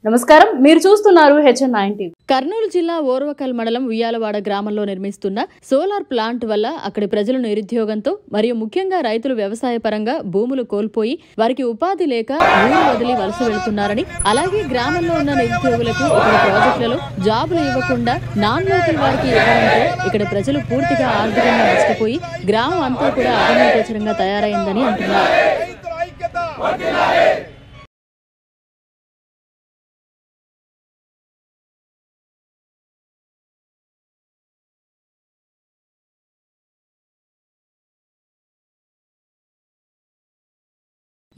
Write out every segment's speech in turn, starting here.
నమస్కారం, మీరు చూస్తున్నారు HN9 టీవీ. కర్నూలు జిల్లా ఓర్వకల్ మండలం ఉయ్యాలవాడ గ్రామంలో నిర్మిస్తున్న సోలార్ ప్లాంట్ వల్ల అక్కడి ప్రజలు నిరుద్యోగంతో మరియు ముఖ్యంగా రైతులు వ్యవసాయ పరంగా భూములు కోల్పోయి వారికి ఉపాధి లేక ఊరు వదిలి వలస వెళ్తున్నారని, అలాగే గ్రామంలో ఉన్న నిరుద్యోగులకు ఇక్కడ ప్రాజెక్టులలో జాబులు ఇవ్వకుండా నాన్ లోకల్ వారికి ఇవ్వడంతో ఇక్కడ ప్రజలు పూర్తిగా ఆర్థికంగా నష్టపోయి గ్రామం అంతా కూడా అగమ్యగోచరంగా తయారైందని అంటున్నారు.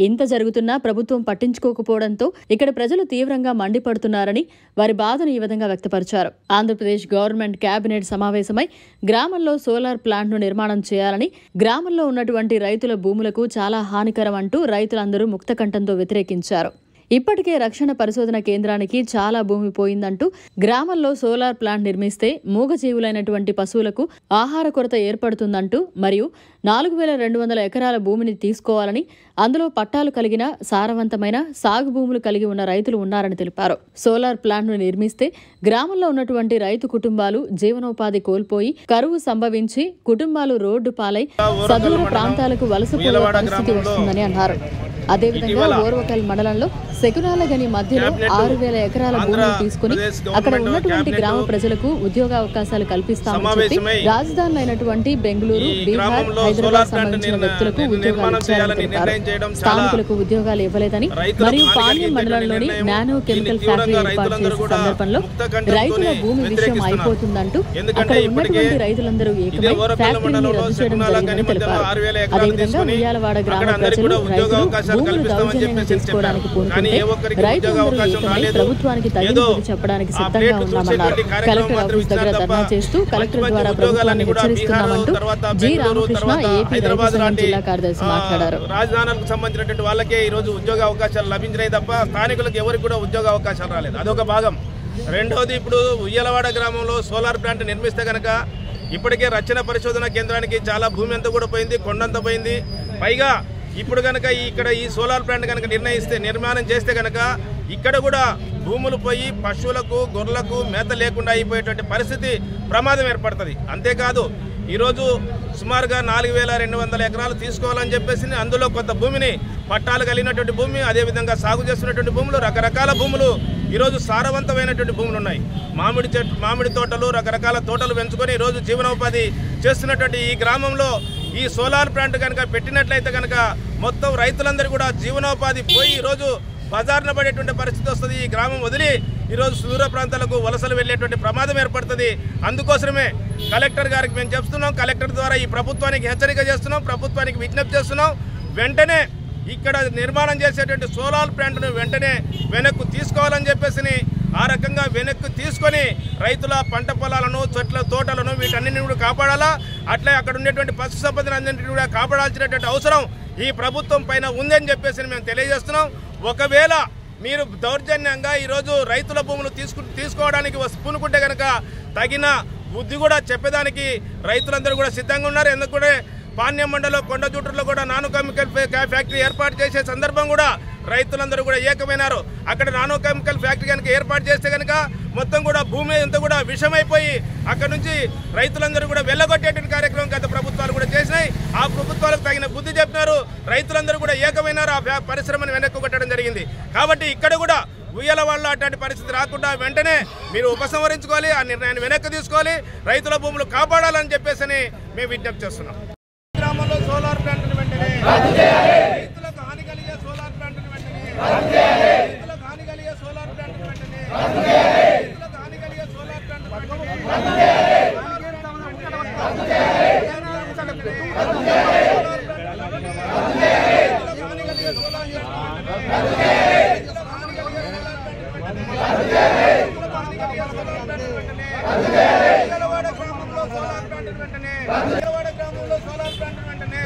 ఇంత జరుగుతున్నా ప్రభుత్వం పట్టించుకోకపోవడంతో ఇక్కడ ప్రజలు తీవ్రంగా మండిపడుతున్నారని వారి బాధను ఈ విధంగా వ్యక్తపరిచారు. ఆంధ్రప్రదేశ్ గవర్నమెంట్ కేబినెట్ సమావేశమై గ్రామంలో సోలార్ ప్లాంట్ను నిర్మాణం చేయాలని, గ్రామంలో ఉన్నటువంటి రైతుల భూములకు చాలా హానికరం అంటూ రైతులందరూ ముక్తకంఠంతో వ్యతిరేకించారు. ఇప్పటికే రక్షణ పరిశోధన కేంద్రానికి చాలా భూమి పోయిందంటూ గ్రామంలో సోలార్ ప్లాంట్ నిర్మిస్తే మూగజీవులైనటువంటి పశువులకు ఆహార కొరత ఏర్పడుతుందంటూ మరియు 4200 ఎకరాల భూమిని తీసుకోవాలని, అందులో పట్టాలు కలిగిన సారవంతమైన సాగు భూములు కలిగి ఉన్న రైతులు ఉన్నారని తెలిపారు. సోలార్ ప్లాంట్ను నిర్మిస్తే గ్రామంలో ఉన్నటువంటి రైతు కుటుంబాలు జీవనోపాధి కోల్పోయి కరువు సంభవించి కుటుంబాలు రోడ్డు పాలై సదూర ప్రాంతాలకు వలసపోయే పరిస్థితి వస్తుందని అన్నారు. అదేవిధంగా ఓర్వకల్ మండలంలో శకునాలగని మధ్యలో 6000 ఎకరాల భూమిని తీసుకుని అక్కడ ఉన్నటువంటి గ్రామ ప్రజలకు ఉద్యోగావకాశాలు కల్పిస్తామని చెప్పి రాజధానులైనటువంటి బెంగళూరు, బీహార్, హైదరాబాద్ సంబంధించిన వ్యక్తులకు ఉద్యోగాలు ఇచ్చారని తెలిపారు. స్థానికులకు ఉద్యోగాలు ఇవ్వలేదని మరియు పాణ్యం మండలంలోని నానో కెమికల్ ఫ్యాక్టరీ ఏర్పాటు చేసే సందర్భంలో రైతుల భూమి విషయం అయిపోతుందంటూ అక్కడ ఉన్నటువంటి రైతులందరూ ఏకమై ఫ్యాక్టరీని రద్దు చేయడం జరిగిందని తెలిపారు. అదేవిధంగా ఉయ్యాలవాడ గ్రామ ప్రజలు రైతులు భూములు దౌర్జన్యంగా చేసుకోవడానికి పూనుకుంటే రైతులందరూ ఏకమై ప్రభుత్వానికి తగిన బుద్ధి చెప్పడానికి సిద్ధంగా ఉన్నామన్నారు. కలెక్టర్ ఆఫీస్ దగ్గర ధర్నా చేస్తూ కలెక్టర్ ద్వారా ప్రభుత్వాన్ని హెచ్చరిస్తున్నామంటూ జి రామకృష్ణ ఏపీ రైతు సంఘం జిల్లా కార్యదర్శి మాట్లాడారు. రాజధానులకు సంబంధించినటువంటి వాళ్ళకే ఈ రోజు ఉద్యోగ అవకాశాలు లభించినాయి తప్ప స్థానికులకు ఎవరికి కూడా ఉద్యోగ అవకాశాలు రాలేదు. అదొక భాగం. రెండవది, ఇప్పుడు ఉయ్యాలవాడ గ్రామంలో సోలార్ ప్లాంట్ నిర్మిస్తే కనుక ఇప్పటికే రక్షణ పరిశోధన కేంద్రానికి చాలా భూమి అంతా కూడా పోయింది, కొండంతా పోయింది. పైగా ఇప్పుడు కనుక ఇక్కడ ఈ సోలార్ ప్లాంట్ కనుక నిర్మాణం చేస్తే కనుక ఇక్కడ కూడా భూములు పోయి పశువులకు, గొర్రెలకు మేత లేకుండా అయిపోయేటువంటి పరిస్థితి, ప్రమాదం ఏర్పడుతుంది. అంతేకాదు ఈరోజు సుమారుగా 4200 ఎకరాలు తీసుకోవాలని చెప్పేసి అందులో కొంత భూమిని పట్టాలు కలిగినటువంటి భూమి, అదేవిధంగా సాగు చేస్తున్నటువంటి భూములు, రకరకాల భూములు ఈరోజు సారవంతమైనటువంటి భూములు ఉన్నాయి. మామిడి తోటలు, రకరకాల తోటలు పెంచుకొని ఈరోజు జీవనోపాధి చేస్తున్నటువంటి ఈ గ్రామంలో ఈ సోలార్ ప్లాంట్ కనుక పెట్టినట్లయితే కనుక మొత్తం రైతులందరూ కూడా జీవనోపాధి పోయి ఈరోజు బజార్న పడేటువంటి పరిస్థితి వస్తుంది. ఈ గ్రామం వదిలి ఈరోజు సుదూర ప్రాంతాలకు వలసలు వెళ్ళేటువంటి ప్రమాదం ఏర్పడుతుంది. అందుకోసమే కలెక్టర్ గారికి మేము చెప్తున్నాం, కలెక్టర్ ద్వారా ఈ ప్రభుత్వానికి హెచ్చరిక చేస్తున్నాం, ప్రభుత్వానికి విజ్ఞప్తి చేస్తున్నాం. వెంటనే ఇక్కడ నిర్మాణం చేసేటువంటి సోలార్ ప్లాంట్ను వెంటనే వెనక్కు తీసుకోవాలని చెప్పేసి ఆ రకంగా వెనక్కు తీసుకొని రైతుల పంట పొలాలను, చెట్ల తోటలను వీటన్నింటినీ కూడా కాపాడాలా. అట్లే అక్కడ ఉండేటువంటి పశు సంపదను అన్నింటినీ కూడా కాపాడాల్సినటువంటి అవసరం ఈ ప్రభుత్వం పైన ఉందని చెప్పేసి మేము తెలియజేస్తున్నాం. ఒకవేళ మీరు దౌర్జన్యంగా ఈరోజు రైతుల భూములు తీసుకోవడానికి పూనుకుంటే కనుక తగిన బుద్ధి కూడా చెప్పేదానికి రైతులందరూ కూడా సిద్ధంగా ఉన్నారు. ఎందుకంటే పాణ్యం మండలం కొండజూటూరులో కూడా నానో కెమికల్ ఫ్యాక్టరీ ఏర్పాటు చేసే సందర్భం కూడా రైతులందరూ కూడా ఏకమైనారు. అక్కడ నానో కెమికల్ ఫ్యాక్టరీ కనుక ఏర్పాటు చేస్తే కనుక మొత్తం కూడా భూమి అంతా కూడా విషమైపోయి అక్కడ నుంచి రైతులందరూ కూడా వెళ్ళగొట్టేటువంటి కార్యక్రమం గత ప్రభుత్వాలు కూడా చేసినాయి. ఆ ప్రభుత్వాలకు తగిన బుద్ధి చెప్పినారు, రైతులందరూ కూడా ఏకమైనారు. ఆ పరిశ్రమను వెనక్కు కొట్టడం జరిగింది. కాబట్టి ఇక్కడ కూడా ఉయ్యాలవాడలో అటువంటి పరిస్థితి రాకుండా వెంటనే మీరు ఉపసంహరించుకోవాలి, ఆ నిర్ణయాన్ని వెనక్కి తీసుకోవాలి, రైతుల భూములు కాపాడాలని చెప్పేసి మేము విజ్ఞప్తి చేస్తున్నాం. గ్రామంలో సోలార్ ప్లాంట్ వెంటనే రైతులకు హాని కలిగే సోలార్ ప్లాంట్ వెంటనే రైతులకు హాని కలిగే సోలార్ ప్లాంట్ వెంటనే రైతులకు హాని కలిగే సోలార్ ప్లాంట్ ఉయ్యాలవాడ గ్రామంలో సోలార్ ప్లాంట్ వెంటనే ఉయ్యాలవాడ గ్రామంలో సోలార్ ప్లాంట్ వెంటనే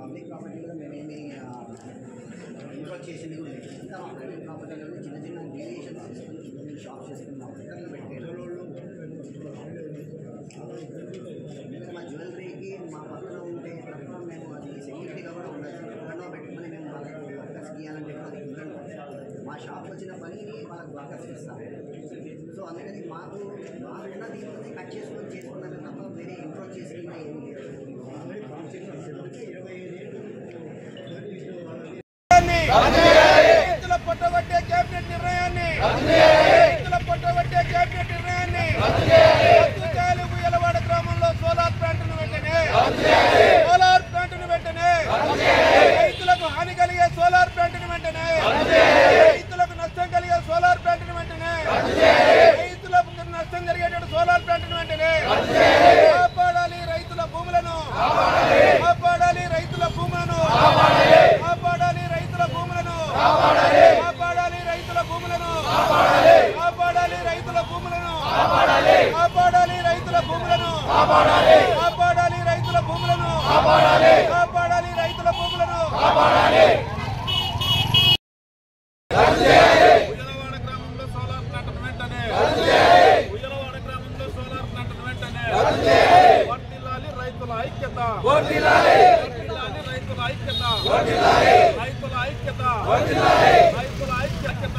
పబ్లిక్ ప్రాపర్టీ కూడా మేమేమి ఇన్వాల్వ్ చేసింది కూడా లేదు. చిన్న చిన్న వేరియేషన్స్ చేసుకుని షాప్ చేసుకున్నాం. సో అందుకని మాకున్న దీంట్లోనే కట్ చేసుకున్నాను తప్ప వేరే ఇంప్రూవ్ చేసుకున్నా ఏమీ లేదు. రైతుల పట్టబట్టే కేబినెట్ నిర్ణయాన్ని రైతుల పట్టబట్టే కేబినెట్ నిర్ణయాన్ని రద్దు చేయాలి. ఉయ్యలవాడ గ్రామంలో సోలార్ ప్లాంట్ను వెంటనే రైతులకు హాని కలిగే సోలార్ ప్లాంట్ను వెంటనే రైతులకు నష్టం కలిగే సోలార్ ప్లాంట్ను వెంటనే రైతులకు నష్టం జరిగేటువంటి సోలార్ ప్లాంట్ను వెంటనే కాపాడాలి. రైతుల భూములను కాపాడాలి. రైతుల భూములను కాపాడాలి. రైతుల భూములను కాపాడాలి. రైతుల భూములను కాపాడాలి. రైతుల భూములను కాపాడాలి. రైతుల భూములను కాపాడాలి. రైతుల భూములను కాపాడాలి. రైతుల భూములను ఉయ్యలవాడ గ్రామంలో సోలార్ ప్లాంట్ వెంటనే ఉయ్యలవాడ గ్రామంలో సోలార్ ప్లాంట్ వెంటనే వర్ధిల్లాలి రైతుల ఐక్యత వర్ధిల్లాలి రైతుల ఐక్యత రైతుల ఐక్యత రైతుల ఐక్యత